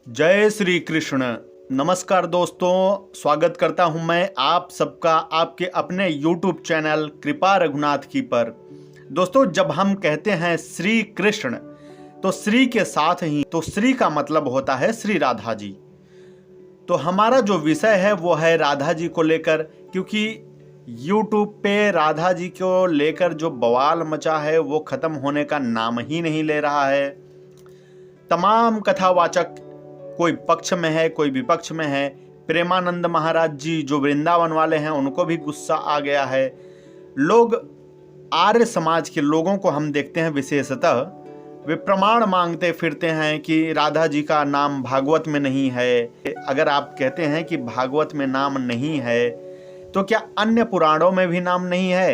जय श्री कृष्ण। नमस्कार दोस्तों, स्वागत करता हूं मैं आप सबका आपके अपने YouTube चैनल कृपा रघुनाथ की पर। दोस्तों, जब हम कहते हैं श्री कृष्ण तो श्री के साथ ही तो श्री का मतलब होता है श्री राधा जी। तो हमारा जो विषय है वो है राधा जी को लेकर, क्योंकि YouTube पे राधा जी को लेकर जो बवाल मचा है वो खत्म होने का नाम ही नहीं ले रहा है। तमाम कथावाचक कोई पक्ष में है, कोई विपक्ष में है। प्रेमानंद महाराज जी जो वृंदावन वाले हैं उनको भी गुस्सा आ गया है। लोग, आर्य समाज के लोगों को हम देखते हैं विशेषतः, वे प्रमाण मांगते फिरते हैं कि राधा जी का नाम भागवत में नहीं है। अगर आप कहते हैं कि भागवत में नाम नहीं है तो क्या अन्य पुराणों में भी नाम नहीं है?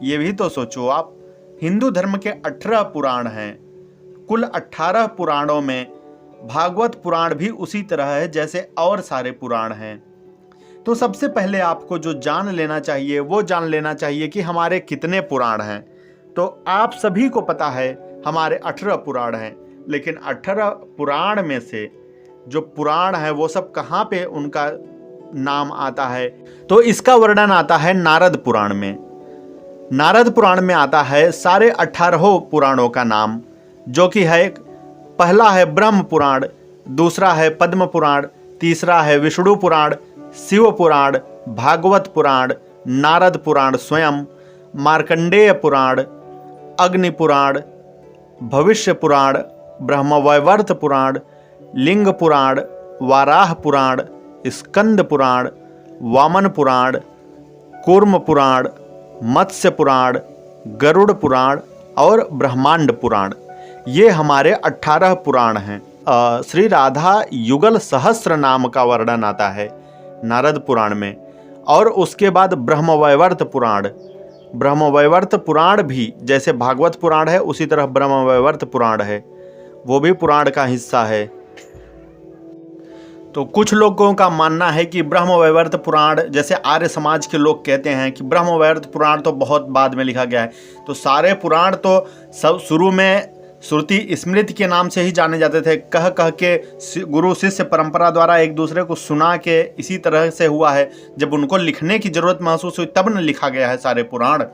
ये भी तो सोचो आप। हिंदू धर्म के 18 पुराण हैं। कुल 18 पुराणों में भागवत पुराण भी उसी तरह है जैसे और सारे पुराण हैं। तो सबसे पहले आपको जो जान लेना चाहिए वो जान लेना चाहिए कि हमारे कितने पुराण हैं। तो आप सभी को पता है हमारे 18 पुराण हैं, लेकिन 18 पुराण में से जो पुराण है वो सब कहाँ पे उनका नाम आता है? तो इसका वर्णन आता है नारद पुराण में। नारद पुराण में आता है सारे 18 पुराणों का नाम, जो कि है, पहला है ब्रह्म पुराण, दूसरा है पद्म पुराण, तीसरा है विष्णु पुराण, शिव पुराण, भागवत पुराण, नारद पुराण स्वयं, मार्कंडेय पुराण, अग्नि पुराण, भविष्य पुराण, ब्रह्मवैवर्त पुराण, लिंग पुराण, वाराह पुराण, स्कंद पुराण, वामन पुराण, कूर्म पुराण, मत्स्य पुराण, गरुड़ पुराण और ब्रह्मांड पुराण। ये हमारे 18 पुराण हैं। श्री राधा युगल सहस्र नाम का वर्णन आता है नारद पुराण में। और उसके बाद ब्रह्मवैवर्त पुराण। ब्रह्मवैवर्त पुराण भी जैसे भागवत पुराण है उसी तरह ब्रह्मवैवर्त पुराण है, वो भी पुराण का हिस्सा है। तो कुछ लोगों का मानना है कि ब्रह्मवैवर्त पुराण, जैसे आर्य समाज के लोग कहते हैं कि ब्रह्मवैवर्त पुराण तो बहुत बाद में लिखा गया है। तो सारे पुराण तो सब शुरू में श्रुति स्मृति के नाम से ही जाने जाते थे। कह कह के गुरु शिष्य परंपरा द्वारा एक दूसरे को सुना के इसी तरह से हुआ है। जब उनको लिखने की जरूरत महसूस हुई तब न लिखा गया है सारे पुराण।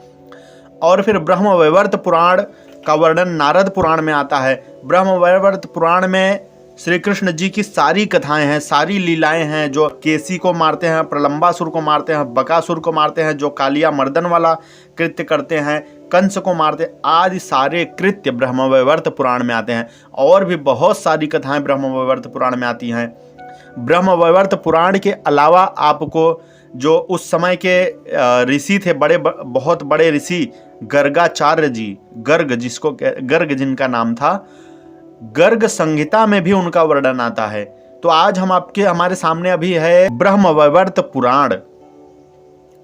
और फिर ब्रह्मवैवर्त पुराण का वर्णन नारद पुराण में आता है। ब्रह्मवैवर्त पुराण में श्री कृष्ण जी की सारी कथाएं हैं, सारी लीलाएं हैं। जो केसी को मारते हैं, प्रलंबासुर को मारते हैं, बकासुर को मारते हैं, जो कालिया मर्दन वाला कृत्य करते हैं, कंस को मारते, आदि सारे कृत्य ब्रह्मवैवर्त पुराण में आते हैं। और भी बहुत सारी कथाएं ब्रह्मवैवर्त पुराण में आती हैं। ब्रह्मवैवर्त पुराण के अलावा आपको जो उस समय के ऋषि थे, बहुत बड़े ऋषि गर्गाचार्य जी, गर्ग जिनका नाम था, गर्ग संहिता में भी उनका वर्णन आता है। तो आज हमारे सामने अभी है ब्रह्मवैवर्त पुराण,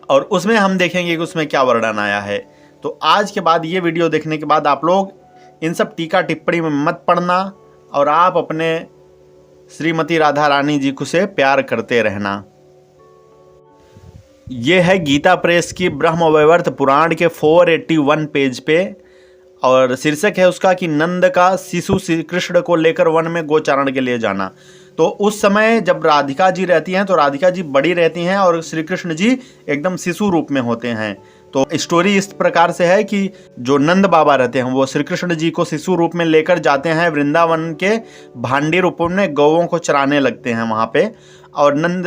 और उसमें हम देखेंगे कि उसमें क्या वर्णन आया है। तो आज के बाद ये वीडियो देखने के बाद आप लोग इन सब टीका टिप्पणी में मत पड़ना और आप अपने श्रीमती राधा रानी जी को से प्यार करते रहना। ये है गीता प्रेस की ब्रह्मवैवर्त पुराण के 481 पेज पे, और शीर्षक है उसका कि नंद का शिशु श्री कृष्ण को लेकर वन में गोचारण के लिए जाना। तो उस समय जब राधिका जी रहती हैं तो राधिका जी बड़ी रहती हैं और श्री कृष्ण जी एकदम शिशु रूप में होते हैं। तो स्टोरी इस प्रकार से है कि जो नंद बाबा रहते हैं वो श्री कृष्ण जी को शिशु रूप में लेकर जाते हैं वृंदावन के भांडी रूप में, गौओं को चराने लगते हैं वहाँ पे, और नंद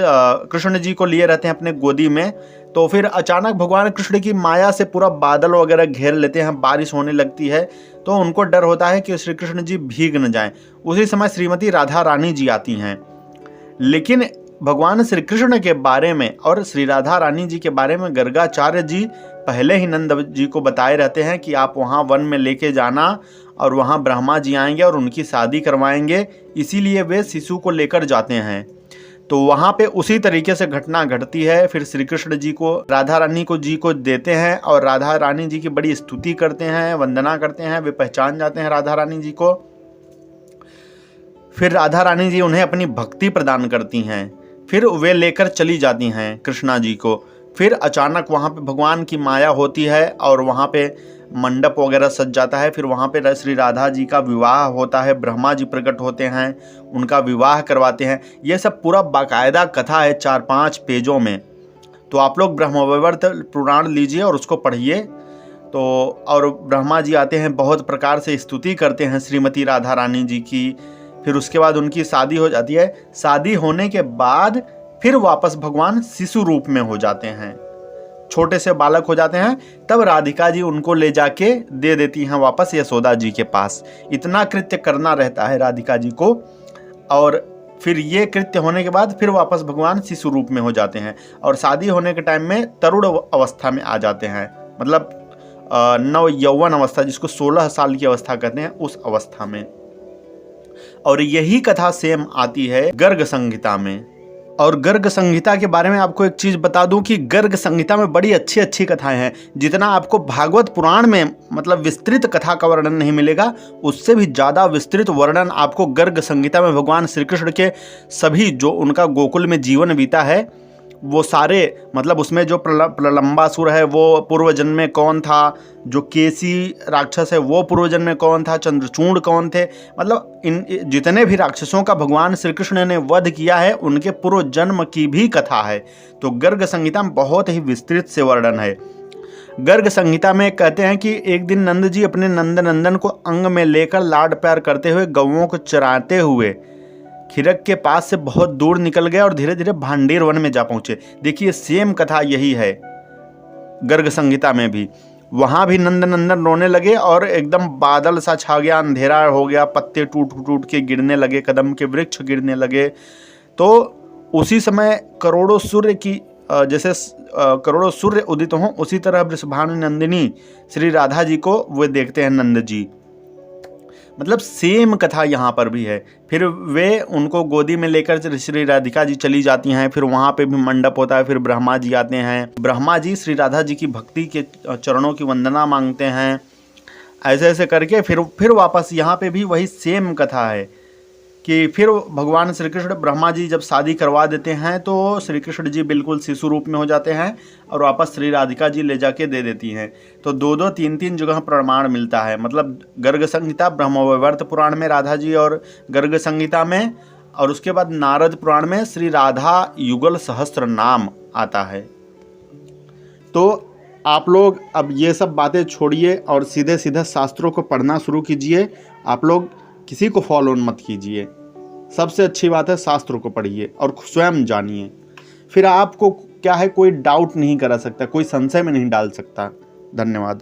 कृष्ण जी को लिए रहते हैं अपने गोदी में। तो फिर अचानक भगवान कृष्ण की माया से पूरा बादल वगैरह घेर लेते हैं, बारिश होने लगती है। तो उनको डर होता है कि श्री कृष्ण जी भीग न जाएं। उसी समय श्रीमती राधा रानी जी आती हैं। लेकिन भगवान श्री कृष्ण के बारे में और श्री राधा रानी जी के बारे में गर्गाचार्य जी पहले ही नंद जी को बताए रहते हैं कि आप वहाँ वन में लेके जाना और वहाँ ब्रह्मा जी आएंगे और उनकी शादी करवाएंगे, इसीलिए वे शिशु को लेकर जाते हैं। तो वहाँ पे उसी तरीके से घटना घटती है। फिर श्री कृष्ण जी को राधा रानी को जी को देते हैं और राधा रानी जी की बड़ी स्तुति करते हैं, वंदना करते हैं, वे पहचान जाते हैं राधा रानी जी को। फिर राधा रानी जी उन्हें अपनी भक्ति प्रदान करती हैं। फिर वे लेकर चली जाती हैं कृष्णा जी को। फिर अचानक वहाँ पे भगवान की माया होती है और वहाँ पे मंडप वगैरह सज जाता है। फिर वहाँ पे श्री राधा जी का विवाह होता है, ब्रह्मा जी प्रकट होते हैं, उनका विवाह करवाते हैं। ये सब पूरा बाकायदा कथा है 4-5 पेजों में। तो आप लोग ब्रह्मवैवर्त पुराण लीजिए और उसको पढ़िए। तो और ब्रह्मा जी आते हैं, बहुत प्रकार से स्तुति करते हैं श्रीमती राधा रानी जी की। फिर उसके बाद उनकी शादी हो जाती है। शादी होने के बाद फिर वापस भगवान शिशु रूप में हो जाते हैं, छोटे से बालक हो जाते हैं। तब राधिका जी उनको ले जाके दे देती हैं वापस यशोदा जी के पास। इतना कृत्य करना रहता है राधिका जी को। और फिर ये कृत्य होने के बाद फिर वापस भगवान शिशु रूप में हो जाते हैं और शादी होने के टाइम में तरुण अवस्था में आ जाते हैं, मतलब नव यौवन अवस्था, जिसको 16 साल की अवस्था कहते हैं, उस अवस्था में। और यही कथा सेम आती है गर्ग संहिता में। और गर्ग संहिता के बारे में आपको एक चीज़ बता दूं कि गर्ग संहिता में बड़ी अच्छी अच्छी कथाएं हैं। जितना आपको भागवत पुराण में मतलब विस्तृत कथा का वर्णन नहीं मिलेगा, उससे भी ज़्यादा विस्तृत वर्णन आपको गर्ग संहिता में भगवान श्री कृष्ण के सभी जो उनका गोकुल में जीवन बीता है वो सारे, मतलब उसमें जो प्रलंबासुर है वो पूर्व जन्म में कौन था, जो केसी राक्षस है वो पूर्व जन्म में कौन था, चंद्रचूड़ कौन थे, मतलब इन जितने भी राक्षसों का भगवान श्री कृष्ण ने वध किया है उनके पूर्व जन्म की भी कथा है। तो गर्ग संहिता में बहुत ही विस्तृत से वर्णन है। गर्ग संहिता में कहते हैं कि एक दिन नंद जी अपने नंदनंदन को अंग में लेकर लाड प्यार करते हुए गौओं को चराते हुए खिरक के पास से बहुत दूर निकल गए और धीरे धीरे भांडेर वन में जा पहुंचे। देखिए सेम कथा यही है गर्ग संहिता में भी। वहां भी नंदनंदन रोने लगे और एकदम बादल सा छा गया, अंधेरा हो गया, पत्ते टूट टूट के गिरने लगे, कदम के वृक्ष गिरने लगे। तो उसी समय करोड़ों सूर्य की जैसे करोड़ों सूर्य उदित हों, उसी तरह वृषभानु नंदिनी श्री राधा जी को वे देखते हैं नंद जी। मतलब सेम कथा यहाँ पर भी है। फिर वे उनको गोदी में लेकर श्री राधिका जी चली जाती हैं। फिर वहाँ पे भी मंडप होता है। फिर ब्रह्मा जी आते हैं, ब्रह्मा जी श्री राधा जी की भक्ति के चरणों की वंदना मांगते हैं। ऐसे ऐसे करके फिर वापस यहाँ पे भी वही सेम कथा है कि फिर भगवान श्री कृष्ण ब्रह्मा जी जब शादी करवा देते हैं तो श्री कृष्ण जी बिल्कुल शिशु रूप में हो जाते हैं और वापस श्री राधिका जी ले जाके दे देती हैं। तो 2-2 3-3 जगह प्रमाण मिलता है। मतलब गर्ग संहिता, ब्रह्मवैवर्त पुराण में राधा जी और गर्ग संहिता में, और उसके बाद नारद पुराण में श्री राधा युगल सहस्त्र नाम आता है। तो आप लोग अब ये सब बातें छोड़िए और सीधे सीधे शास्त्रों को पढ़ना शुरू कीजिए। आप लोग किसी को फॉलो मत कीजिए। सबसे अच्छी बात है शास्त्रों को पढ़िए और स्वयं जानिए। फिर आपको क्या है, कोई डाउट नहीं करा सकता, कोई संशय में नहीं डाल सकता। धन्यवाद।